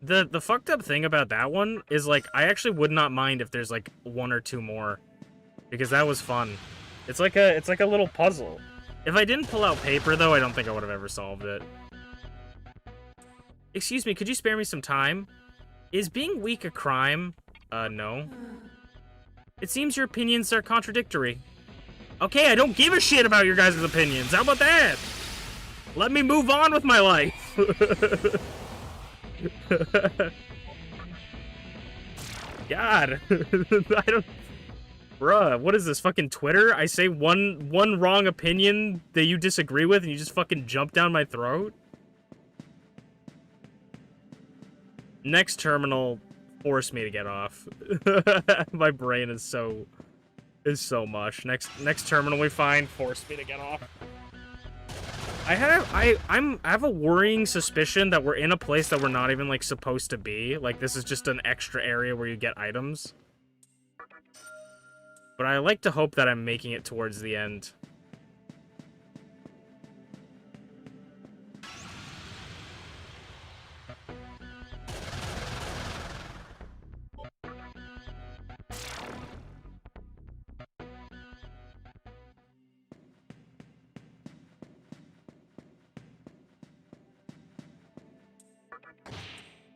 The fucked up thing about that one is, like, I actually would not mind if there's, like, one or two more. Because that was fun. It's like a little puzzle. If I didn't pull out paper, though, I don't think I would have ever solved it. Excuse me, could you spare me some time? Is being weak a crime? No. It seems your opinions are contradictory. Okay, I don't give a shit about your guys' opinions. How about that? Let me move on with my life. God. I don't... Bruh, what is this, fucking Twitter? I say one wrong opinion that you disagree with and you just fucking jump down my throat? Next terminal, force me to get off. My brain is so mush. Next terminal we find, force me to get off. I have a worrying suspicion that we're in a place that we're not even, like, supposed to be. Like, this is just an extra area where you get items. But I like to hope that I'm making it towards the end.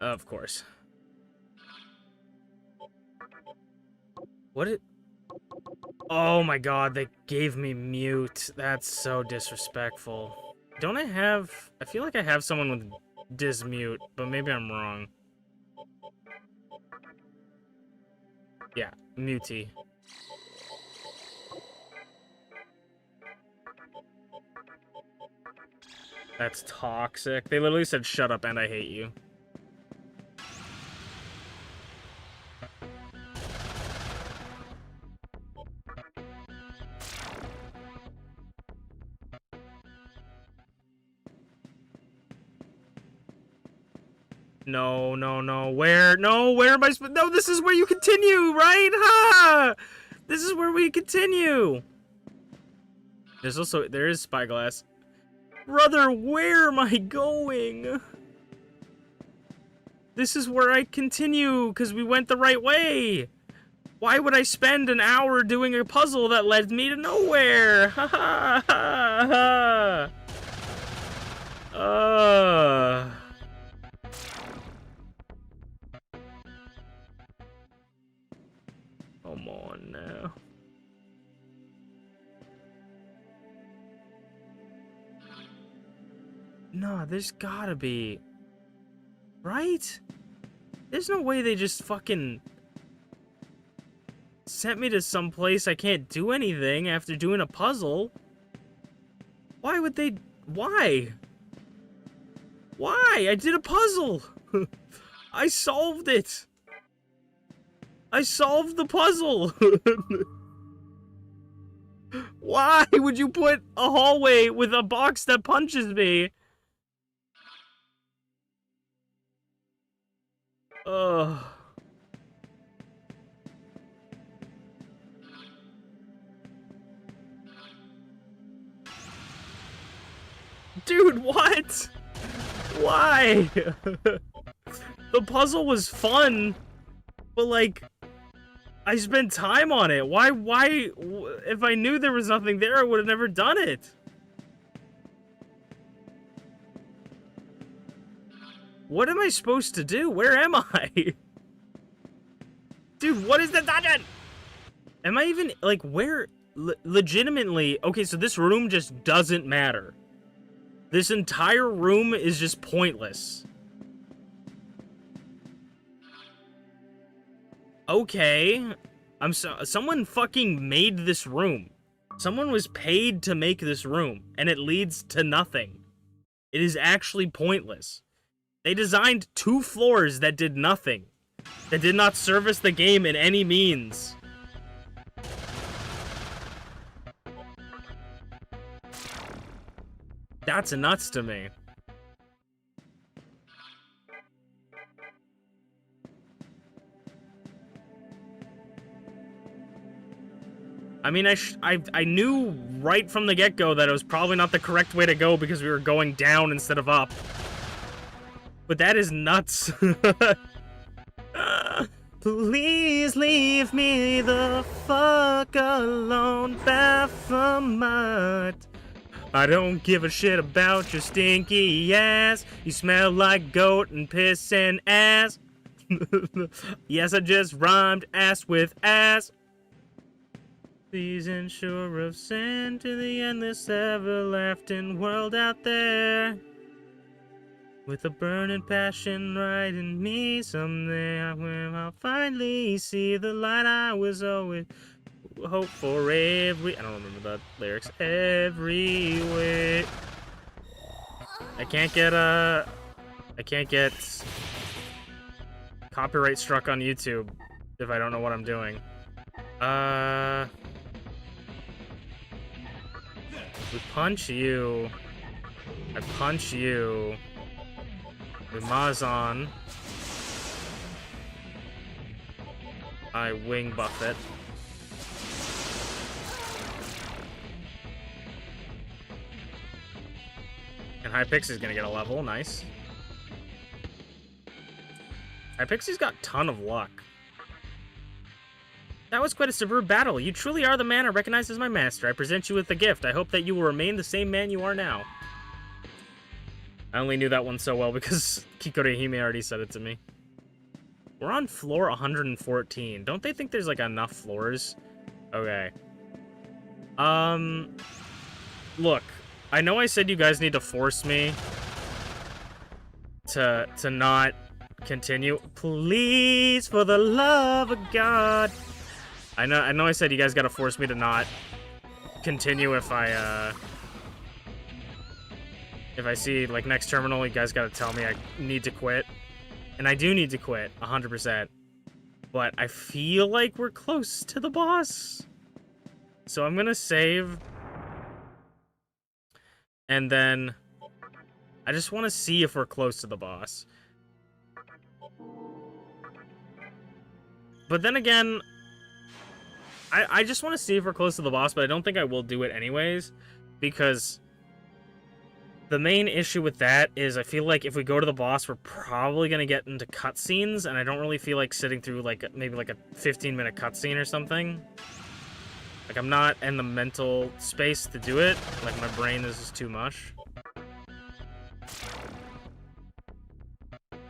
Of course. What it... Oh my god, they gave me mute. That's so disrespectful. Don't I have... I feel like I have someone with dismute, but maybe I'm wrong. Yeah, mutie. That's toxic. They literally said, shut up and I hate you. No, no, no. Where? No, where am I supposed... No, this is where you continue, right? Ha! This is where we continue. There's also... There is spyglass. Brother, where am I going? This is where I continue, because we went the right way. Why would I spend an hour doing a puzzle that led me to nowhere? Ha ha ha ha. Come on now. Nah, there's gotta be. Right? There's no way they just fucking sent me to some place I can't do anything after doing a puzzle. Why would they... Why? Why? I did a puzzle! I solved it! I solved the puzzle! Why would you put a hallway with a box that punches me? Ugh. Dude, what? Why? The puzzle was fun, but, like, I spent time on it. Why, if I knew there was nothing there, I would have never done it. What am I supposed to do? Where am I? Dude, what is the dungeon? Am I even, like, where, legitimately, okay, so this room just doesn't matter. This entire room is just pointless. Okay, someone fucking made this room. Someone was paid to make this room, and it leads to nothing. It is actually pointless. They designed 2 floors that did nothing. That did not service the game in any means. That's nuts to me. I mean, I knew right from the get-go that it was probably not the correct way to go because we were going down instead of up. But that is nuts. Please leave me the fuck alone, Baphomet. I don't give a shit about your stinky ass. You smell like goat and piss and ass. Yes, I just rhymed ass with ass. Please ensure of sin to the endless everlasting world out there. With a burning passion right in me, someday I'll finally see the light I was always hope for every... I don't remember the lyrics. Every way. I can't get copyright struck on YouTube if I don't know what I'm doing. We punch you. I punch you. We Mazan. I wing buffet. And Hypixie's gonna get a level, nice. Hypixie's got a ton of luck. That was quite a superb battle. You truly are the man I recognize as my master. I present you with a gift. I hope that you will remain the same man you are now. I only knew that one so well because Kikorihime already said it to me. We're on floor 114. Don't they think there's, like, enough floors? Okay. Look. I know I said you guys need to force me to not continue. Please, for the love of God. I know I said you guys gotta force me to not continue if I see, like, next terminal, you guys gotta tell me I need to quit. And I do need to quit, 100%. But I feel like we're close to the boss. So I'm gonna save. And then I just want to see if we're close to the boss. But then again, I just want to see if we're close to the boss, but I don't think I will do it anyways. Because the main issue with that is I feel like if we go to the boss, we're probably going to get into cutscenes. And I don't really feel like sitting through like maybe like a 15-minute cutscene or something. Like, I'm not in the mental space to do it. Like, my brain is just too much.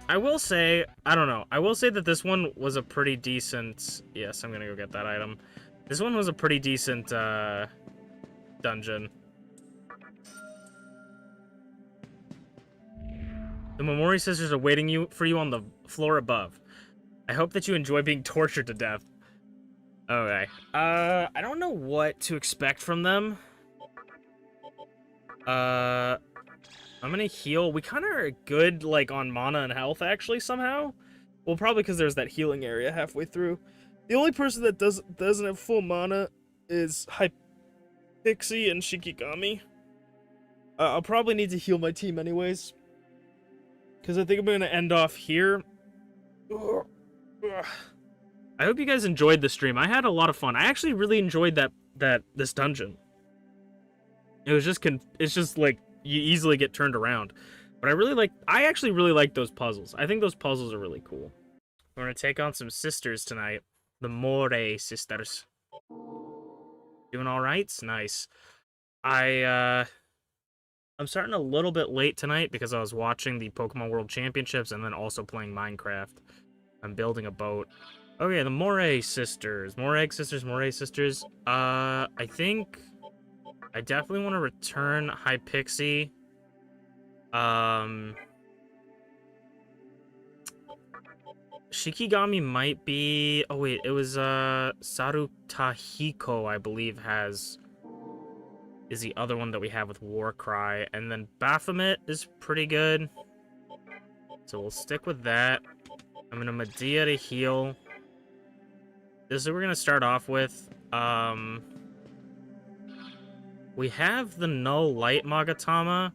I will say, I don't know. I will say that this one was a pretty decent... Yes, I'm gonna go get that item. This one was a pretty decent, dungeon. The Momori sisters are waiting for you on the floor above. I hope that you enjoy being tortured to death. Okay. I don't know what to expect from them. I'm gonna heal. We kind of are good, like, on mana and health, actually, somehow. Well, probably because there's that healing area halfway through. The only person that doesn't have full mana is Hypixie and Shikigami. I'll probably need to heal my team anyways. Because I think I'm gonna end off here. Ugh. I hope you guys enjoyed the stream. I had a lot of fun. I actually really enjoyed this dungeon. It's just like you easily get turned around. But I actually really like those puzzles. I think those puzzles are really cool. We're gonna take on some sisters tonight. The Moray sisters. Doing all right? Nice. I'm starting a little bit late tonight because I was watching the Pokemon World Championships and then also playing Minecraft. I'm building a boat. Okay, the Moray sisters. Moray sisters. I think I definitely want to return Hypixie. Shikigami might be... Oh, wait. It was, Sarutahiko, I believe, is the other one that we have with Warcry. And then Baphomet is pretty good. So we'll stick with that. I'm gonna Medea to heal. This is what we're gonna start off with. We have the Null Light Magatama.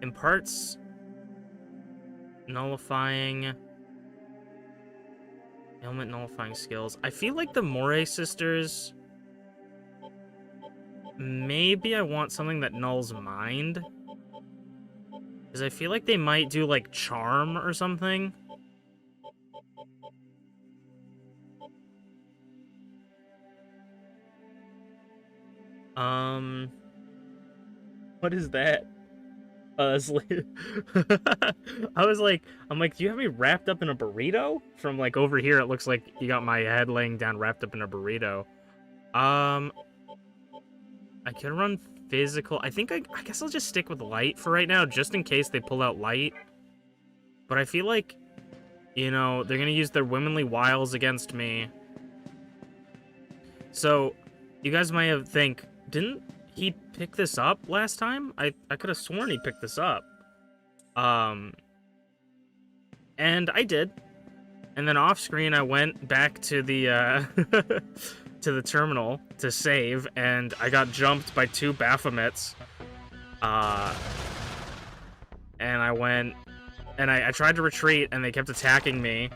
Imparts nullifying ailment nullifying skills. I feel like the Moray sisters maybe I want something that nulls mind. Because I feel like they might do, like, charm or something. What is that? Honestly. I'm like, do you have me wrapped up in a burrito? From, like, over here, it looks like you got my head laying down wrapped up in a burrito. I could run physical. I guess I'll just stick with light for right now, just in case they pull out light. But I feel like, you know, they're gonna use their womanly wiles against me. So, you guys might have didn't he pick this up last time? I could have sworn he picked this up. And I did. And then off screen, I went back to the, to the terminal to save, and I got jumped by 2 Baphomets. And I went, and I tried to retreat, and they kept attacking me.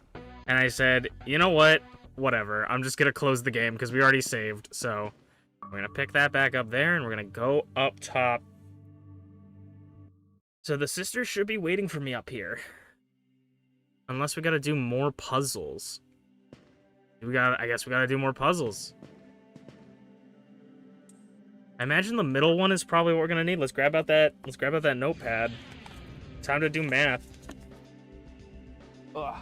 And I said, you know what? Whatever. I'm just gonna close the game, because we already saved, so we're gonna pick that back up there, and we're gonna go up top. So the sisters should be waiting for me up here. Unless we gotta do more puzzles. I guess we gotta do more puzzles. I imagine the middle one is probably what we're gonna need. Let's grab out that notepad. Time to do math. Ugh.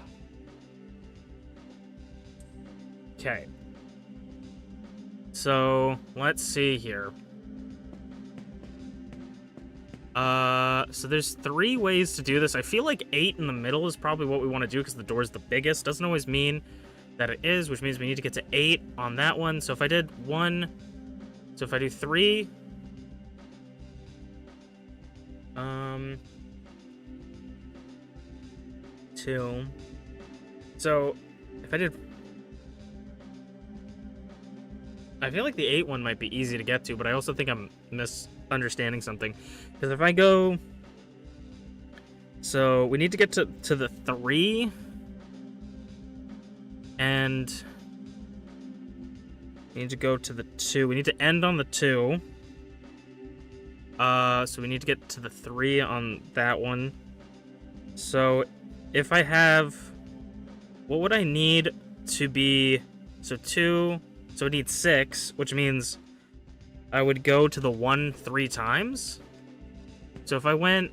Okay. So, let's see here. So there's 3 ways to do this. I feel like 8 in the middle is probably what we want to do because the door's the biggest. Doesn't always mean that it is, which means we need to get to 8 on that one. So if I did 1, so if I do 3, 2, so if I did, I feel like the 8 one might be easy to get to, but I also think I'm misunderstanding something. Because if I go, so we need to get to the 3, and we need to go to the 2. We need to end on the 2. So we need to get to the 3 on that one. So if I have, what would I need to be, so 2, so I need 6, which means I would go to the 1 3 times. So if I went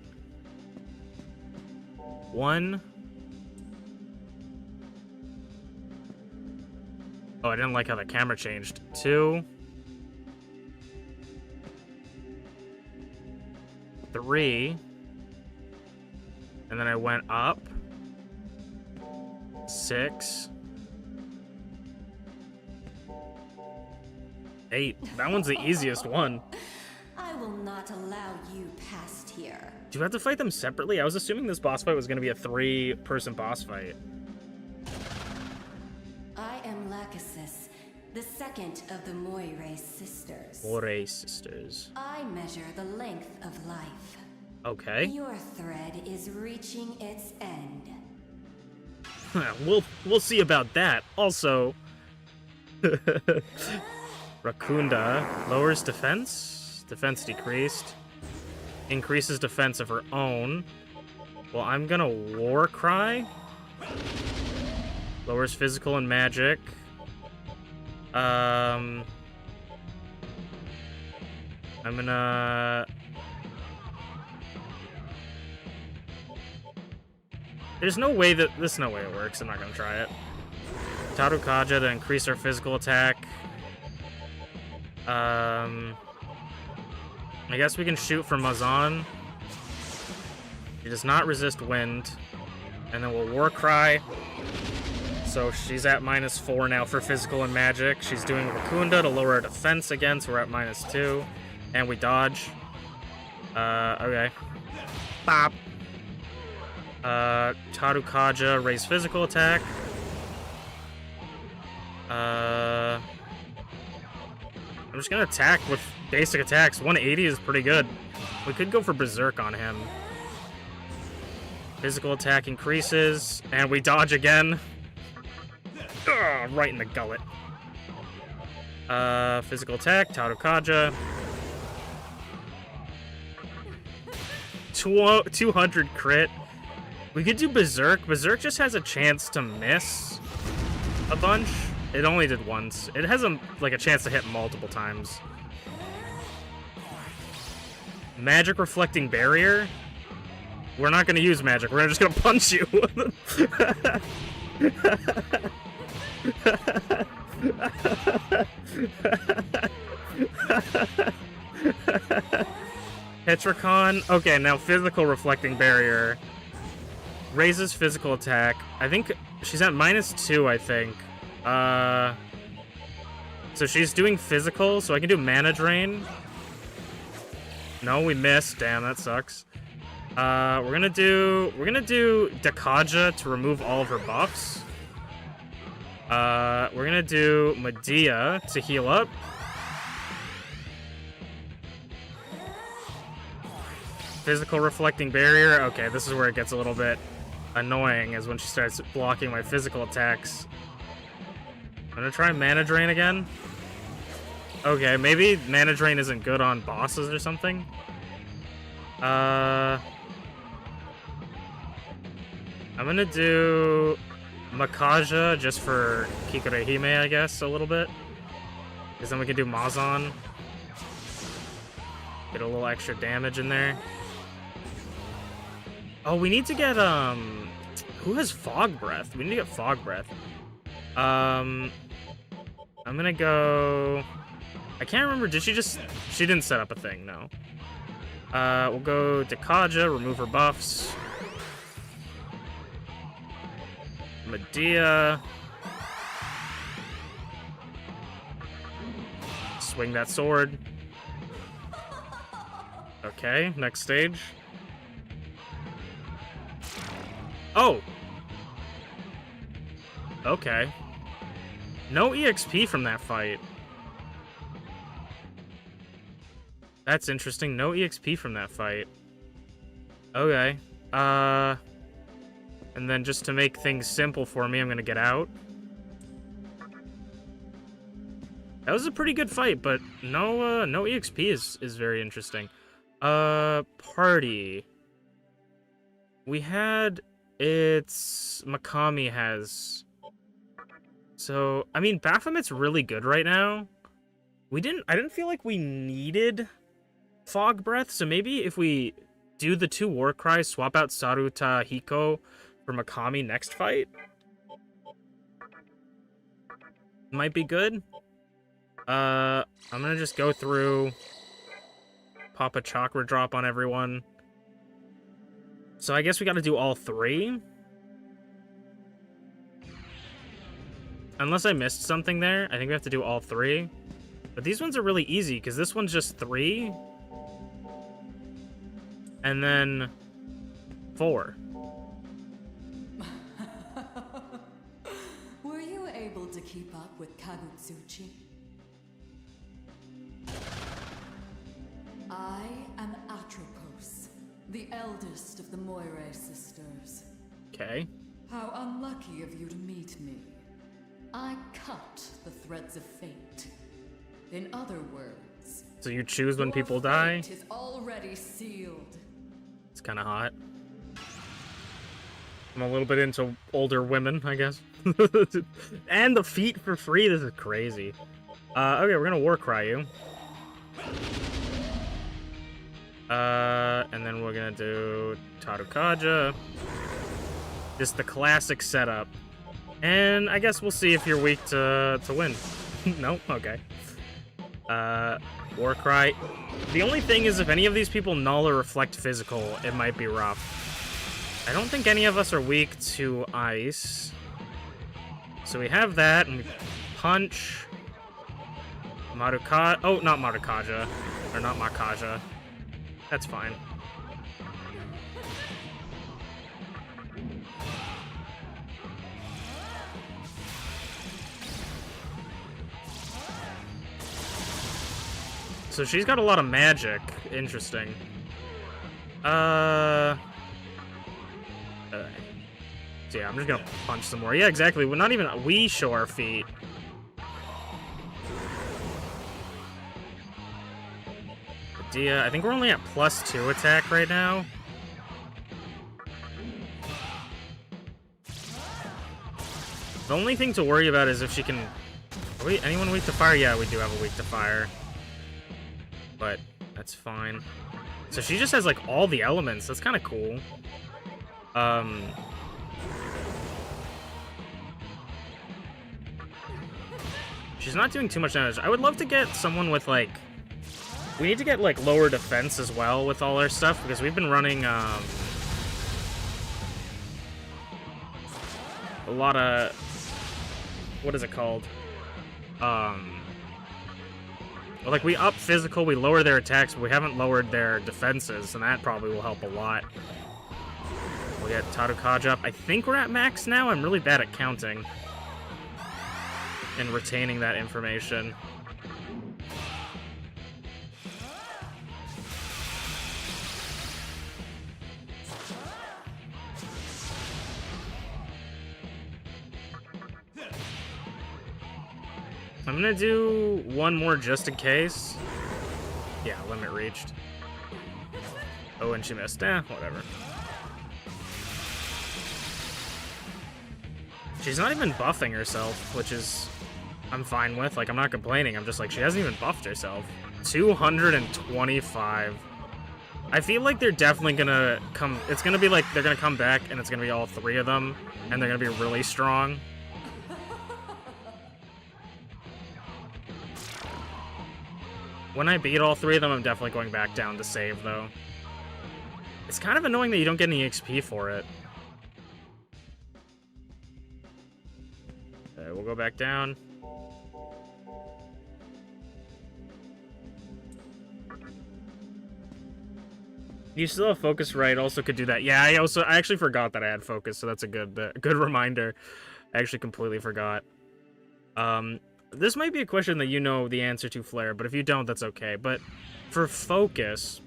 1, oh, I didn't like how the camera changed. 2, 3, and then I went up. 6, 8. That one's the easiest one. I will not allow you past here. Do you have to fight them separately? I was assuming this boss fight was going to be a 3-person boss fight. I am Lachesis, the second of the Moire sisters. Moire sisters. I measure the length of life. Okay. Your thread is reaching its end. We'll see about that. Also, Rakunda lowers defense. Defense decreased. Increases defense of her own. Well, I'm gonna War Cry. Lowers physical and magic. I'm gonna... There's no way it works. I'm not gonna try it. Tarukaja to increase our physical attack. I guess we can shoot for Mazan. She does not resist wind. And then we'll War Cry. So she's at -4 now for physical and magic. She's doing Rakunda to lower her defense again, so we're at -2. And we dodge. Okay. Bop. Tarukaja, raise physical attack. I'm just gonna attack with basic attacks. 180 is pretty good. We could go for Berserk on him. Physical attack increases, and we dodge again. Ugh, right in the gullet. Physical attack, Tarukaja. 200 crit. We could do Berserk. Berserk just has a chance to miss a bunch. It only did once. It has like a chance to hit multiple times. Magic Reflecting Barrier. We're not gonna use magic. We're just gonna punch you. Tetracon. Okay, now Physical Reflecting Barrier. Raises physical attack. I think she's at -2, I think. So she's doing physical, so I can do Mana Drain. No, we missed. Damn, that sucks. We're gonna do Dakaja to remove all of her buffs. We're gonna do Medea to heal up. Physical Reflecting Barrier. Okay, this is where it gets a little bit annoying, is when she starts blocking my physical attacks. I'm gonna try Mana Drain again. Okay, maybe Mana Drain isn't good on bosses or something. I'm gonna do Makaja just for Kikurehime, I guess, a little bit. Because then we can do Mazan. Get a little extra damage in there. Oh, we need to get, who has Fog Breath? We need to get Fog Breath. I'm gonna go... I can't remember, did she just... She didn't set up a thing, no. We'll go Dakaja, remove her buffs. Medea. Swing that sword. Okay, next stage. Oh! Okay. No EXP from that fight. That's interesting. No EXP from that fight. Okay. And then just to make things simple for me, I'm gonna get out. That was a pretty good fight, but no EXP is very interesting. Party. We had... It's... Megami has... So, I mean, Baphomet's really good right now. I didn't feel like we needed Fog Breath, so maybe if we do the 2 War Cries, swap out Saruta Hiko for Megami next fight, might be good. I'm gonna just go through, pop a Chakra Drop on everyone. So I guess we gotta do all 3. Unless I missed something there, I think we have to do all 3. But these ones are really easy, because this one's just 3. And then 4. Were you able to keep up with Kagutsuchi? I am Atropos, the eldest of the Moire sisters. Okay. How unlucky of you to meet me. I cut the threads of fate. In other words... So you choose when people die? Your fate is already sealed. It's kind of hot. I'm a little bit into older women, I guess. And the feet for free? This is crazy. Okay, we're gonna War Cry you. And then we're gonna do Tarukaja. Just the classic setup. And I guess we'll see if you're weak to win. Nope, okay. War Cry. The only thing is, if any of these people null or reflect physical, it might be rough. I don't think any of us are weak to ice. So we have that, and we punch. Maruka... Oh, not Marukaja. Or not Makaja. That's fine. So she's got a lot of magic. Interesting. So yeah, I'm just gonna punch some more. Yeah, exactly. We're not even... We show our feet. Medea. I think we're only at +2 attack right now. The only thing to worry about is if she can... Wait, anyone weak to fire? Yeah, we do have a weak to fire. But that's fine. So she just has, like, all the elements. That's kind of cool. She's not doing too much damage. I would love to get someone with, like... We need to get, like, lower defense as well with all our stuff, because we've been running, a lot of... What is it called? Well, like, we up physical, we lower their attacks, but we haven't lowered their defenses, and that probably will help a lot. We'll get Tarukaja up. I think we're at max now. I'm really bad at counting and retaining that information. I'm gonna do one more just in case. Yeah, limit reached. Oh, and she missed. Whatever. She's not even buffing herself, which is... I'm fine with. Like, I'm not complaining. I'm just like, she hasn't even buffed herself. 225. I feel like they're definitely gonna come... It's gonna be like, they're gonna come back, and it's gonna be all three of them, and they're gonna be really strong. When I beat all three of them, I'm definitely going back down to save, though. It's kind of annoying that you don't get any XP for it. Okay, we'll go back down. You still have focus, right? Also could do that. Yeah, I actually forgot that I had focus, so that's a good reminder. I actually completely forgot. This might be a question that you know the answer to, Flare, but if you don't, that's okay. But for focus,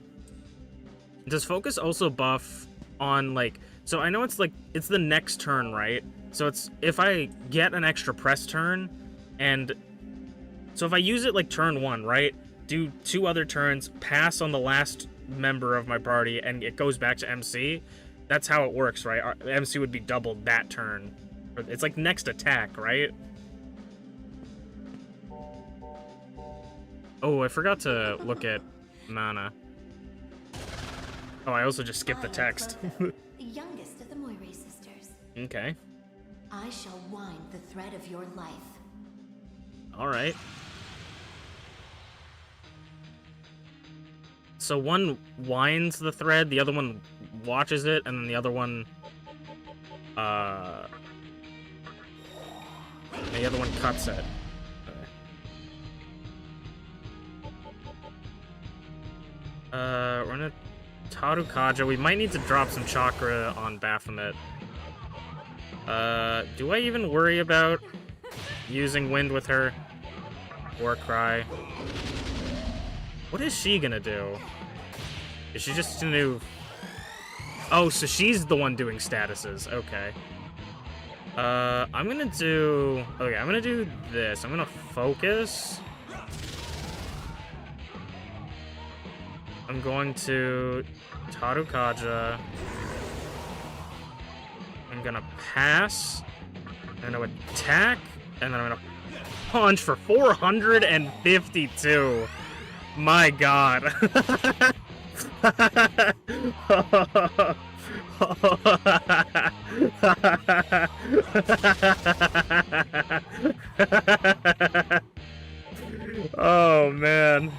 does focus also buff on, like... So I know it's, like, it's the next turn, right? So it's, if I get an extra press turn, and... So if I use it, like, turn 1, right? Do 2 other turns, pass on the last member of my party, and it goes back to MC. That's how it works, right? MC would be doubled that turn. It's, like, next attack, right? Oh, I forgot to look at mana. Oh, I also just skipped the text. The youngest of the Moire sisters. Okay. I shall wind the thread of your life. Alright. So one winds the thread, the other one watches it, and then the other one... The other one cuts it. We're gonna Tarukaja. We might need to drop some chakra on Baphomet. Do I even worry about using wind with her? War cry. What is she gonna do? Is she just gonna... Oh, so she's the one doing statuses. Okay. I'm gonna do... Okay, I'm gonna do this. I'm gonna focus... I'm going to Tarukaja. I'm gonna pass. I'm gonna attack. And then I'm gonna punch for 452. My god. Oh, man.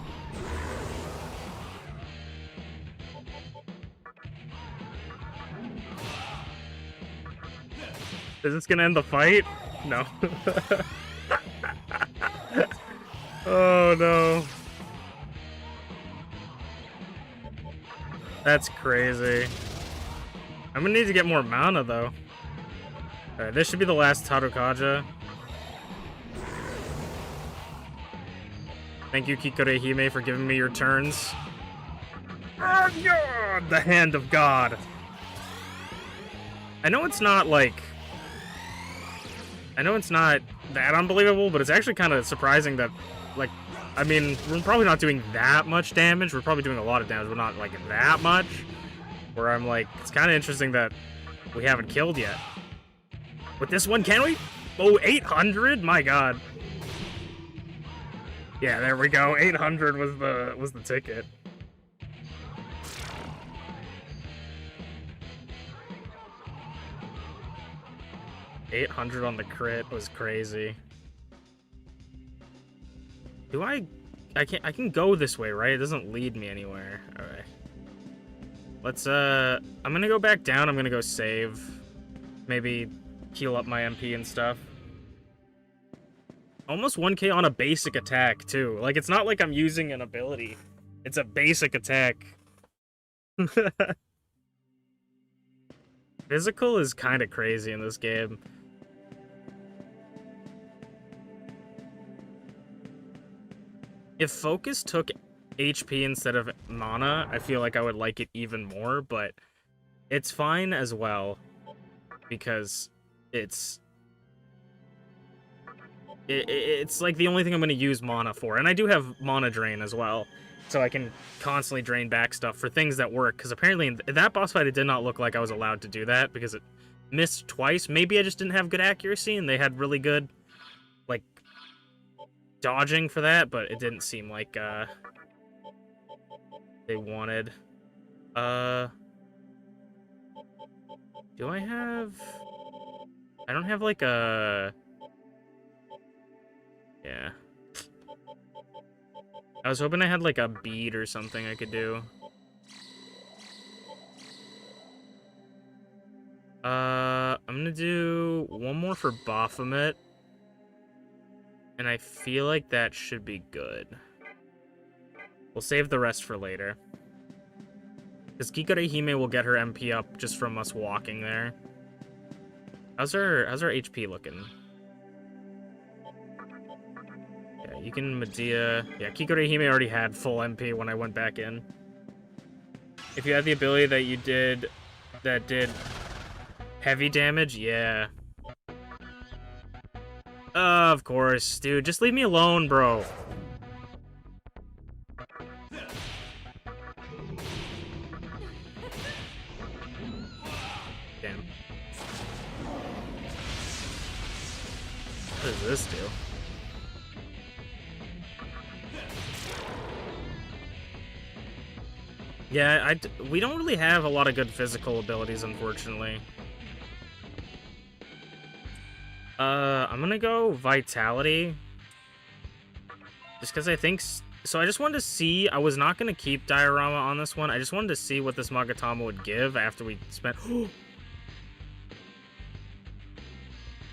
Is this gonna end the fight? No. Oh no. That's crazy. I'm gonna need to get more mana though. Alright, this should be the last Tarukaja. Thank you, Kikore Hime, for giving me your turns. Oh god! The hand of God. I know it's not like... I know it's not that unbelievable, but it's actually kind of surprising that, like, I mean, we're probably not doing that much damage. We're probably doing a lot of damage, but not, like, that much. Where I'm like, it's kind of interesting that we haven't killed yet. With this one, can we? Oh, 800? My god. Yeah, there we go. 800 was the ticket. $800 on the crit was crazy. Do I can go this way, right? It doesn't lead me anywhere. All right. Let's I'm gonna go back down. I'm gonna go save. Maybe heal up my MP and stuff. Almost 1k on a basic attack too. Like, it's not like I'm using an ability. It's a basic attack. Physical is kind of crazy in this game. If focus took HP instead of mana, I feel like I would like it even more, but it's fine as well because it's like the only thing I'm going to use mana for. And I do have mana drain as well, so I can constantly drain back stuff for things that work, because apparently in that boss fight it did not look like I was allowed to do that because it missed twice. Maybe I just didn't have good accuracy and they had really good like dodging for that, but it didn't seem like they wanted. Do I have... I don't have like a... Yeah. I was hoping I had like a bead or something I could do. I'm gonna do one more for Baphomet. And I feel like that should be good. We'll save the rest for later. Because Kikore Hime will get her MP up just from us walking there. How's our HP looking? Yeah, you can Medea. Yeah, Kikore Hime already had full MP when I went back in. If you had the ability that you did, that did heavy damage, yeah. Of course, dude. Just leave me alone, bro. Damn. What does this do? Yeah, we don't really have a lot of good physical abilities, unfortunately. I'm gonna go Vitality. Just because I think... So I just wanted to see... I was not gonna keep Diorama on this one. I just wanted to see what this Magatama would give after we spent...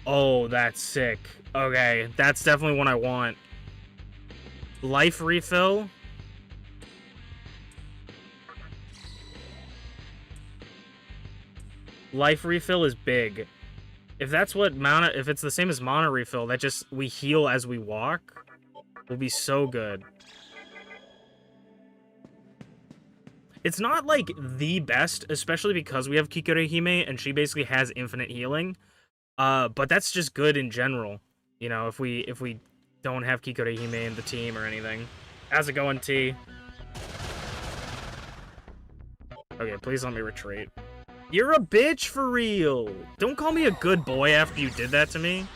Oh, that's sick. Okay, that's definitely what I want. Life refill. Life refill is big. If that's what mana, if it's the same as mana refill, that just, we heal as we walk, will be so good. It's not, like, the best, especially because we have Kikore Hime, and she basically has infinite healing. But that's just good in general. You know, if we don't have Kikore Hime in the team or anything. How's it going, T? Okay, please let me retreat. You're a bitch for real. Don't call me a good boy after you did that to me.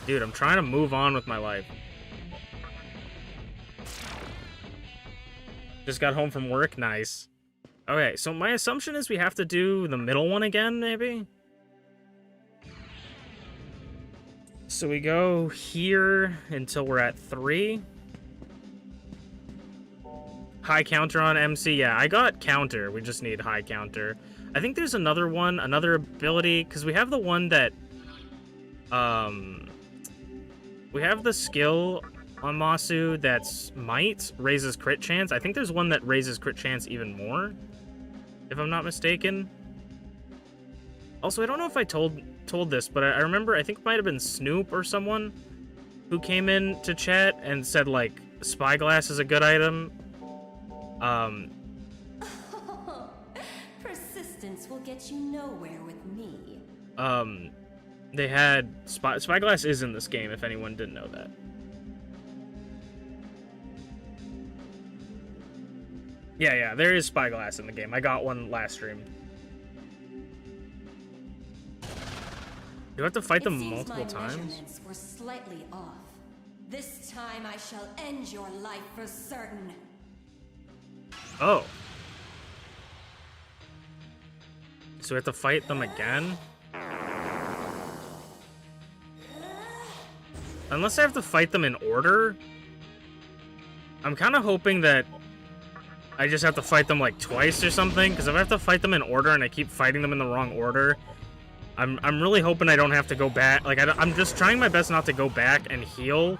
Dude, I'm trying to move on with my life. Just got home from work. Nice. Okay, so my assumption is we have to do the middle one again, maybe? So we go here until we're at 3. High counter on MC. Yeah, I got counter. We just need high counter. I think there's another one, another ability, because we have the one that... We have the skill on Masu that's Might, raises crit chance. I think there's one that raises crit chance even more, if I'm not mistaken. Also, I don't know if I told this, but I remember, I think it might have been Snoop or someone who came in to chat and said, like, Spyglass is a good item. Persistence will get you nowhere with me. They had... Spyglass is in this game, if anyone didn't know that. Yeah, there is Spyglass in the game. I got one last stream. Do I have to fight them It seems multiple my times? measurements were slightly off. This time I shall end your life for certain. Oh. So we have to fight them again? Unless I have to fight them in order? I'm kind of hoping that I just have to fight them like twice or something, because if I have to fight them in order and I keep fighting them in the wrong order, I'm really hoping I don't have to go back. Like, I'm just trying my best not to go back and heal,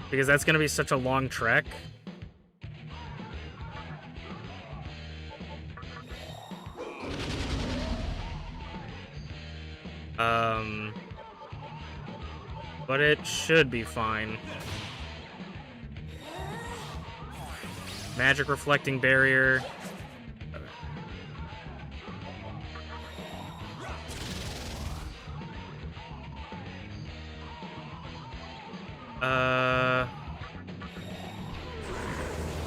because that's going to be such a long trek. But it should be fine. Magic reflecting barrier.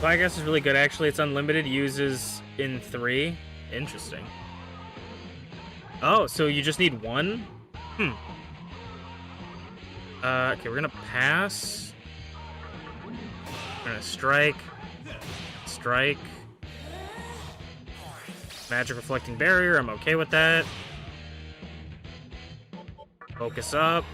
Well, I guess it's really good actually. It's unlimited, uses in 3. Interesting. Oh, so you just need 1? Okay, we're gonna pass. We're gonna strike. Strike. Magic reflecting barrier, I'm okay with that. Focus up.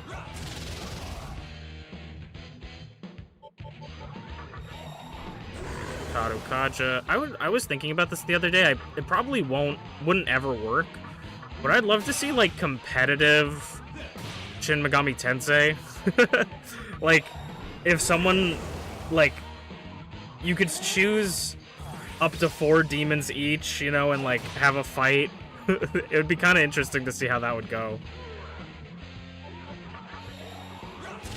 Karukaja. I was thinking about this the other day. It probably wouldn't ever work. But I'd love to see like competitive Shin Megami Tensei. Like, if someone, like, you could choose up to 4 demons each, you know, and like have a fight. It would be kind of interesting to see how that would go.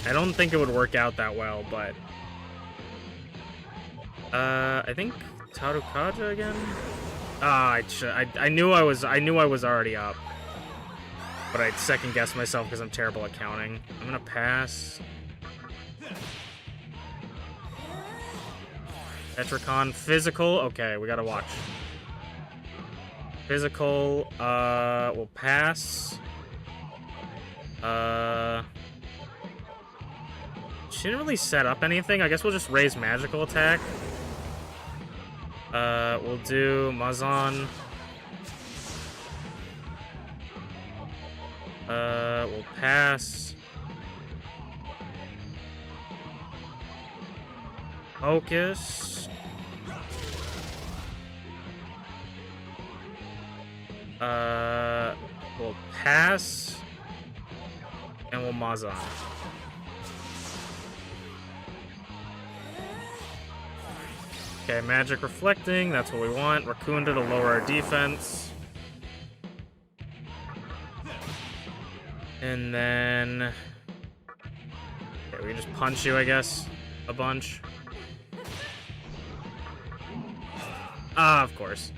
I don't think it would work out that well, but I think Tarukaja again. I knew I was already up, but I'd second guess myself because I'm terrible at counting. I'm gonna pass. Petricon, physical. Okay, we gotta watch. Physical. We'll pass. She didn't really set up anything. I guess we'll just raise magical attack. We'll do Mazan. We'll pass. Focus. We'll pass. And we'll Mazan. Okay, magic reflecting, that's what we want. Rakunda to lower our defense. And then... okay, we just punch you, I guess, a bunch. Ah, of course.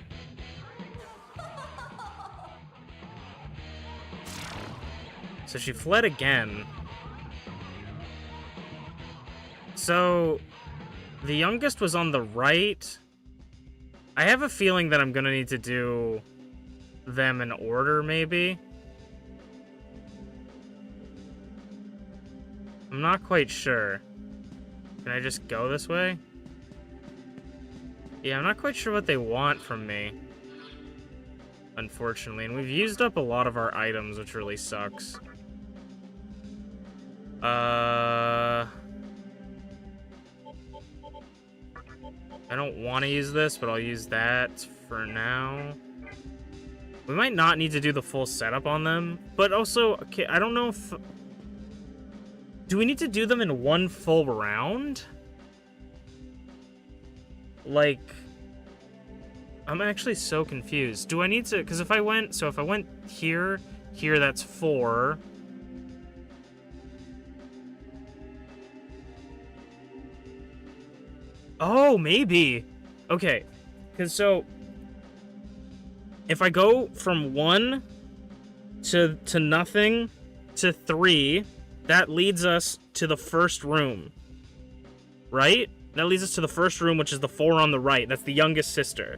So she fled again. So... the youngest was on the right. I have a feeling that I'm gonna need to do them in order, maybe. I'm not quite sure. Can I just go this way? Yeah, I'm not quite sure what they want from me. Unfortunately. And we've used up a lot of our items, which really sucks. I don't want to use this, but I'll use that for now. We might not need to do the full setup on them, but also, okay, I don't know if... do we need to do them in one full round? Like, I'm actually so confused. Do I need to... because if I went... so if I went here, that's 4... oh, maybe. Okay. Because so... if I go from 1 to nothing to 3, that leads us to the first room. Right? That leads us to the first room, which is the 4 on the right. That's the youngest sister.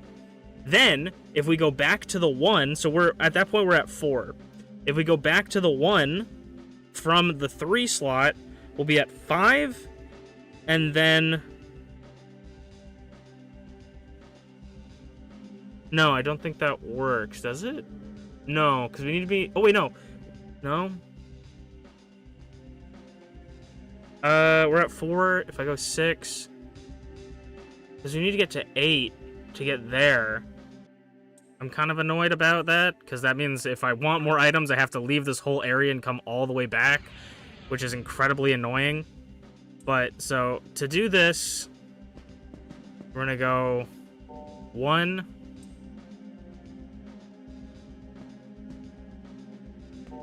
Then, if we go back to the 1, so we're... at that point, we're at 4. If we go back to the 1, from the 3 slot, we'll be at 5, and then... No, I don't think that works, does it? No, because we need to be... Oh, wait, no. No? We're at 4. If I go 6... Because we need to get to 8 to get there. I'm kind of annoyed about that, because that means if I want more items, I have to leave this whole area and come all the way back, which is incredibly annoying. But, so, to do this, we're gonna go 1...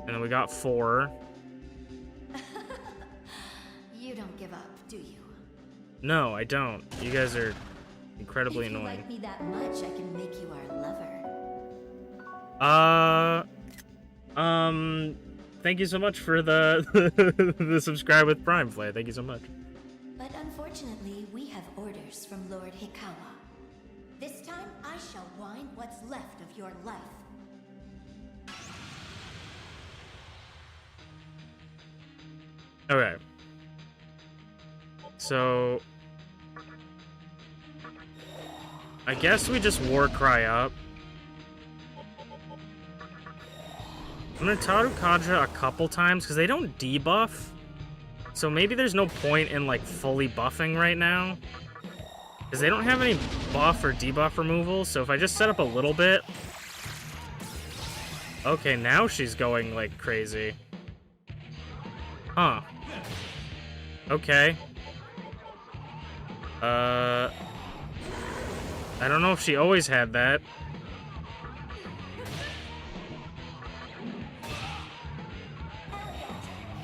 And then we got 4. You don't give up, do you? No, I don't. You guys are incredibly annoying. If you like me that much, I can make you our lover. Thank you so much for the the subscribe with Prime Flay. Thank you so much. But unfortunately, we have orders from Lord Hikawa. This time, I shall wind what's left of your life. Okay. So... I guess we just war cry up. I'm gonna Tarukaja a couple times, because they don't debuff. So maybe there's no point in, like, fully buffing right now. Because they don't have any buff or debuff removal, so if I just set up a little bit... Okay, now she's going, like, crazy. Huh. Okay. I don't know if she always had that.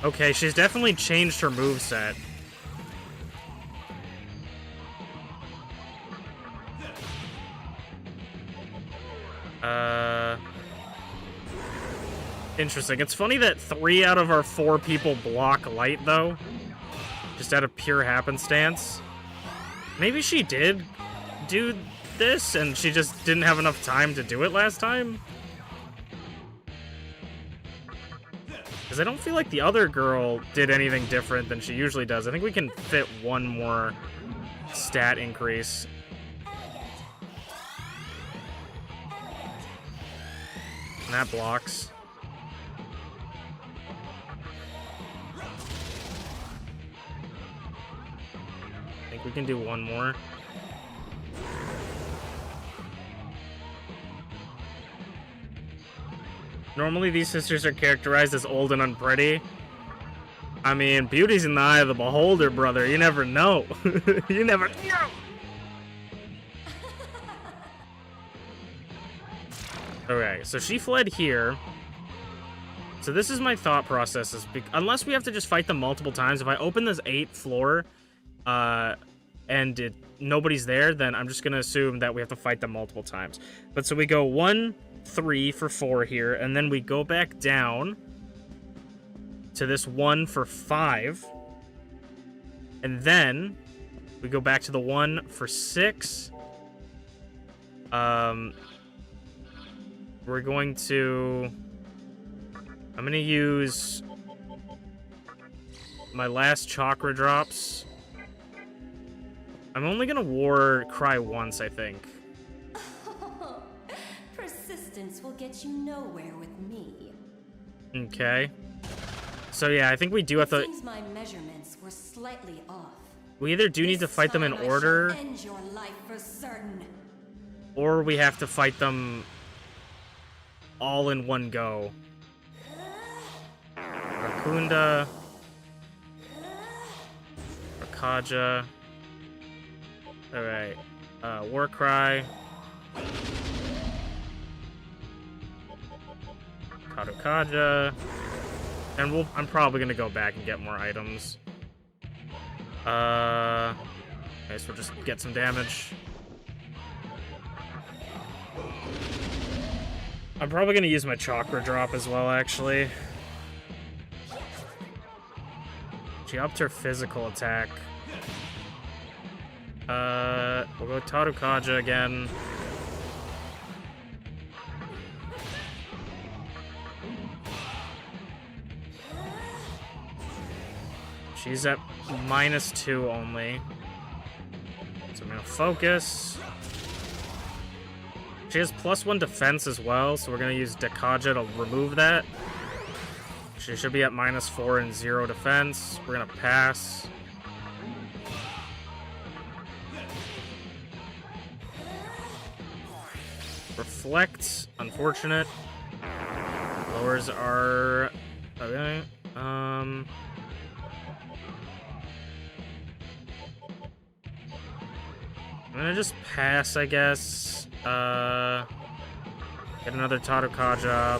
Okay, she's definitely changed her moveset. Interesting. It's funny that 3 out of our 4 people block light, though. Just out of pure happenstance. Maybe she did do this, and she just didn't have enough time to do it last time? Because I don't feel like the other girl did anything different than she usually does. I think we can fit 1 more stat increase. And that blocks. I think we can do 1 more. Normally, these sisters are characterized as old and unpretty. I mean, beauty's in the eye of the beholder, brother. You never know. You never know. Okay, so she fled here. So this is my thought process. Unless we have to just fight them multiple times. If I open this 8th floor, and nobody's there, then I'm just going to assume that we have to fight them multiple times. But so we go 1, 3 for 4 here, and then we go back down to this 1 for 5, and then we go back to the 1 for 6. We're going to... I'm going to use my last chakra drops. I'm only going to war cry once, I think. Persistence will get you nowhere with me. Okay. So yeah, I think we do have to... Seems my measurements were slightly off. We either do need to fight them in order, I shall end your life for certain. or we have to fight them all in one go. Rakunda, Rakaja. Alright. Warcry. Kadokaja. And I'm probably gonna go back and get more items. Okay, so we'll just get some damage. I'm probably gonna use my chakra drop as well, actually. She upped her physical attack. We'll go Tarukaja again. She's at -2 only. So I'm gonna focus. She has +1 defense as well, so we're gonna use Dekaja to remove that. She should be at -4 and 0 defense. We're gonna pass. Reflect, unfortunate. Lowers our... Okay, I'm gonna just pass, I guess. Get another Tadokage.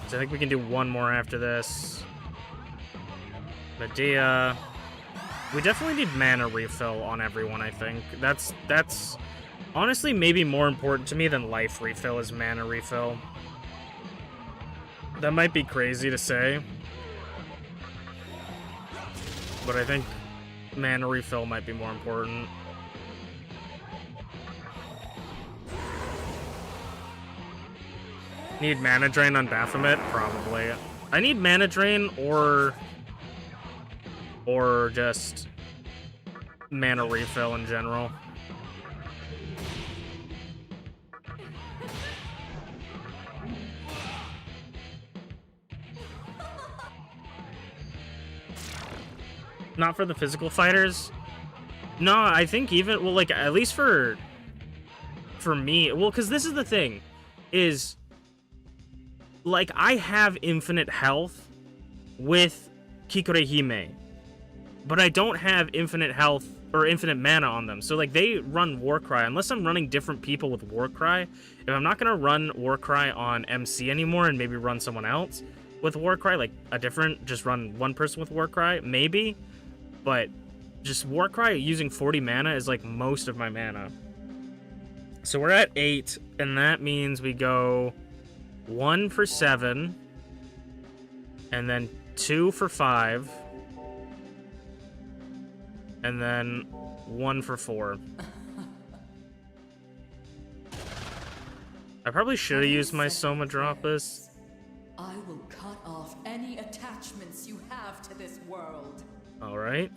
So I think we can do one more after this. Medea. We definitely need mana refill on everyone, I think. That's honestly maybe more important to me than life refill is mana refill. That might be crazy to say. But I think mana refill might be more important. Need mana drain on Baphomet? Probably. I need mana drain or just mana refill in general. Not for the physical fighters? No, I think even, well, like, at least for me, well, because this is the thing, is, like, I have infinite health with Kikurehime, but I don't have infinite health or infinite mana on them. So, like, they run Warcry. Unless I'm running different people with Warcry, if I'm not going to run Warcry on MC anymore and maybe run someone else with Warcry, like a different, just run one person with Warcry, maybe. But just Warcry using 40 mana is, like, most of my mana. So we're at 8, and that means we go 1 for 7, and then 2 for 5, and then 1 for 4. I probably should have used my Soma Dropus. I will cut off any attachments you have to this world. Alright.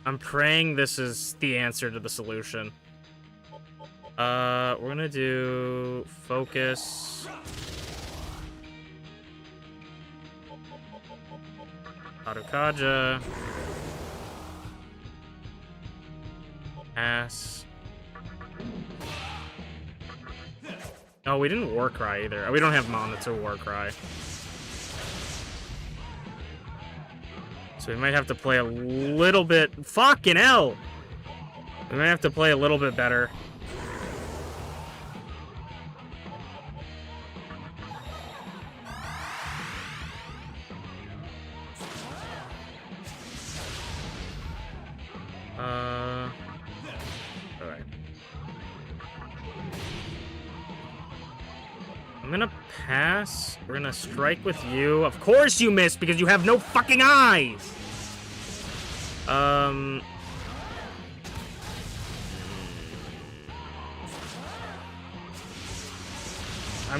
I'm praying this is the answer to the solution. We're gonna do focus. Tadokage. Pass. Oh, we didn't Warcry either. We don't have mana to Warcry. So we might have to play a little bit... Fucking hell! We might have to play a little bit better. Alright. I'm gonna pass. We're gonna strike with you. Of course you missed, because you have no fucking eyes! I'm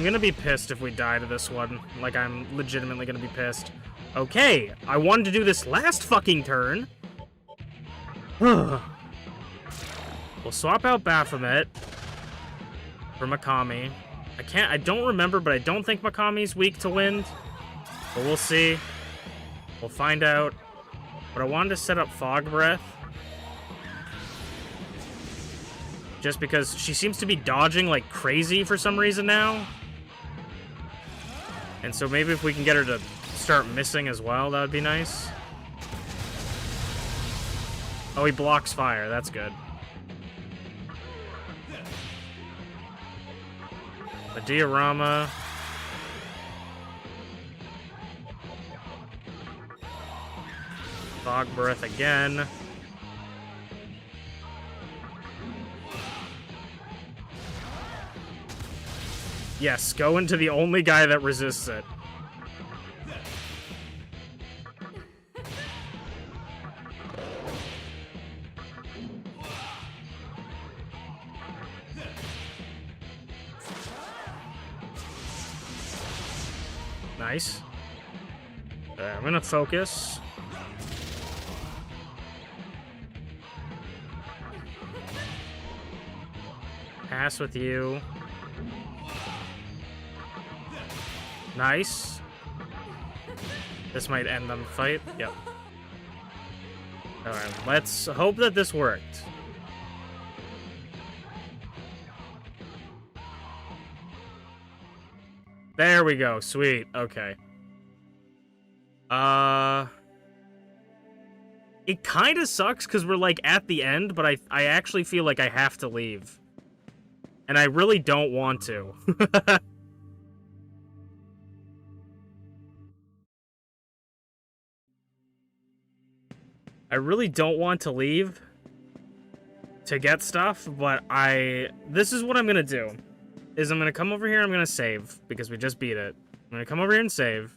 gonna be pissed if we die to this one. Like, I'm legitimately gonna be pissed. Okay, I wanted to do this last fucking turn. We'll swap out Baphomet for Megami. I don't remember, but I don't think Makami's weak to wind. But we'll see. We'll find out. But I wanted to set up Fog Breath. Just because she seems to be dodging like crazy for some reason now. And so maybe if we can get her to start missing as well, that would be nice. Oh, he blocks fire. That's good. A diorama. Fog Breath again. Yes, go into the only guy that resists it. Nice. Okay, I'm gonna focus. Pass with you. Nice. This might end the fight. Yep. Alright, let's hope that this worked. There we go. Sweet. Okay. It kind of sucks because we're, like, at the end, but I actually feel like I have to leave. And I really don't want to. I really don't want to leave to get stuff, but this is what I'm gonna do. Is I'm gonna come over here, I'm gonna save, because we just beat it. I'm gonna come over here and save.